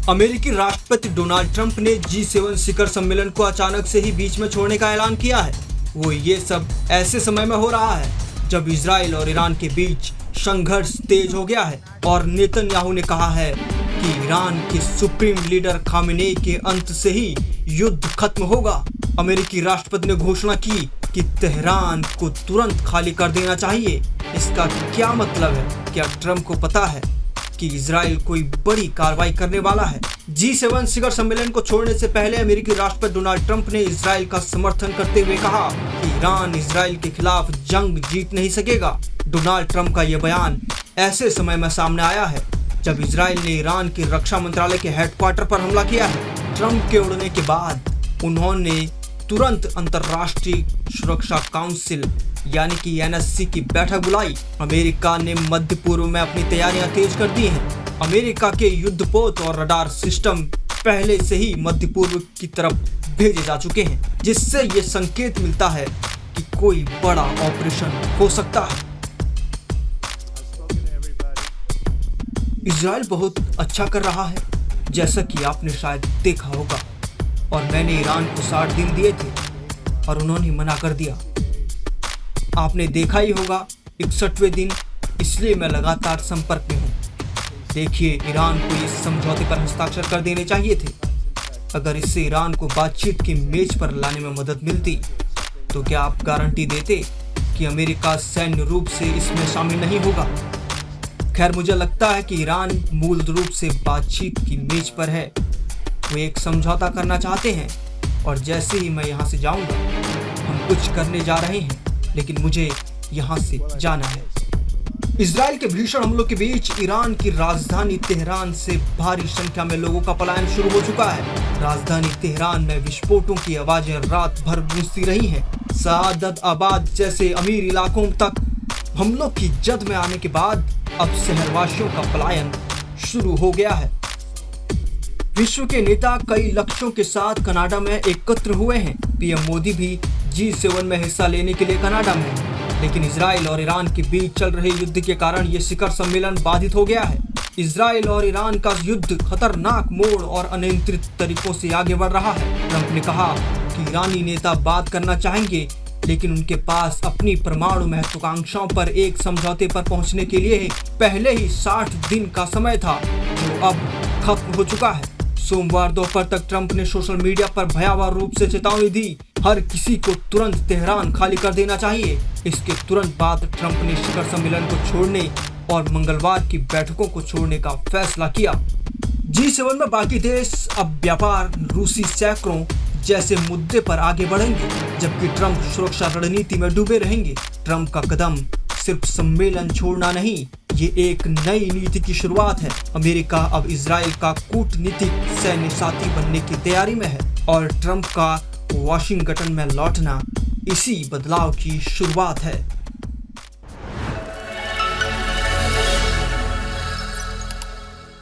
अमेरिकी राष्ट्रपति Donald Trump ने G7 शिखर सम्मेलन को अचानक से ही बीच में छोड़ने का ऐलान किया है। वो ये सब ऐसे समय में हो रहा है जब इजराइल और ईरान के बीच संघर्ष तेज हो गया है और नेतन्याहू ने कहा है कि ईरान के सुप्रीम लीडर खामेनेई के अंत से ही युद्ध खत्म होगा। अमेरिकी राष्ट्रपति ने घोषणा की कि तेहरान को तुरंत खाली कर देना चाहिए। इसका क्या मतलब है? क्या ट्रंप को पता है कि इजराइल कोई बड़ी कार्रवाई करने वाला है? G7 शिखर सम्मेलन को छोड़ने से पहले अमेरिकी राष्ट्रपति डोनाल्ड ट्रंप ने इजराइल का समर्थन करते हुए कहा कि ईरान इजराइल के खिलाफ जंग जीत नहीं सकेगा। डोनाल्ड ट्रंप का यह बयान ऐसे समय में सामने आया है जब इजराइल ने ईरान की रक्षा मंत्रालय के हेडक्वार्टर पर हमला किया है। ट्रंप के उड़ने के बाद उन्होंने तुरंत अंतर्राष्ट्रीय सुरक्षा काउंसिल यानी कि NSC की बैठक बुलाई। अमेरिका ने मध्य पूर्व में अपनी तैयारियां तेज कर दी हैं। अमेरिका के युद्धपोत और रडार सिस्टम पहले से ही मध्य पूर्व की तरफ भेजे जा चुके हैं, जिससे ये संकेत मिलता है कि कोई बड़ा ऑपरेशन हो सकता है। इजराइल बहुत अच्छा कर रहा है, जैसा कि आपने शायद देखा होगा, और मैंने ईरान को 60 दिन दिए थे और उन्होंने मना कर दिया। आपने देखा ही होगा 61वें दिन, इसलिए मैं लगातार संपर्क में हूँ। देखिए, ईरान को इस समझौते पर हस्ताक्षर कर देने चाहिए थे। अगर इससे ईरान को बातचीत की मेज पर लाने में मदद मिलती तो क्या आप गारंटी देते कि अमेरिका सैन्य रूप से इसमें शामिल नहीं होगा? खैर, मुझे लगता है कि ईरान मूल रूप से बातचीत की मेज पर है। वो एक समझौता करना चाहते हैं और जैसे ही मैं यहाँ से जाऊँगा, हम कुछ करने जा रहे हैं, लेकिन मुझे यहाँ से जाना है। इजराइल के भीषण हमलों के बीच ईरान की राजधानी तेहरान से भारी संख्या में लोगों का पलायन शुरू हो चुका है। राजधानी तेहरान में विस्फोटों की आवाजें रात भर गूंजती रही हैं। सआदत आबाद जैसे अमीर इलाकों तक हमलों की जद में आने के बाद अब शहरवासियों का पलायन शुरू हो गया है। विश्व के नेता कई लक्ष्यों के साथ कनाडा में एकत्र हुए हैं। पीएम मोदी भी G7 में हिस्सा लेने के लिए कनाडा में है, लेकिन इजराइल और ईरान के बीच चल रहे युद्ध के कारण ये शिखर सम्मेलन बाधित हो गया है। इजराइल और ईरान का युद्ध खतरनाक मोड़ और अनियंत्रित तरीकों से आगे बढ़ रहा है। ट्रंप ने कहा कि ईरानी नेता बात करना चाहेंगे, लेकिन उनके पास अपनी परमाणु महत्वाकांक्षाओं पर एक समझौते पर पहुंचने के लिए पहले ही 60 दिन का समय था, जो अब खत्म हो चुका है। सोमवार दोपहर तक ट्रंप ने सोशल मीडिया पर भयावह रूप से चेतावनी दी, हर किसी को तुरंत तेहरान खाली कर देना चाहिए। इसके तुरंत बाद ट्रंप ने शिखर सम्मेलन को छोड़ने और मंगलवार की बैठकों को छोड़ने का फैसला किया। G7 में बाकी देश अब व्यापार, रूसी सैकड़ों जैसे मुद्दे पर आगे बढ़ेंगे, जबकि ट्रंप सुरक्षा रणनीति में डूबे रहेंगे। ट्रंप का कदम सिर्फ सम्मेलन छोड़ना नहीं, ये एक नई नीति की शुरुआत है। अमेरिका अब इजराइल का कूटनीतिक सैन्य साथी बनने की तैयारी में है और ट्रंप का वाशिंगटन में लौटना इसी बदलाव की शुरुआत है।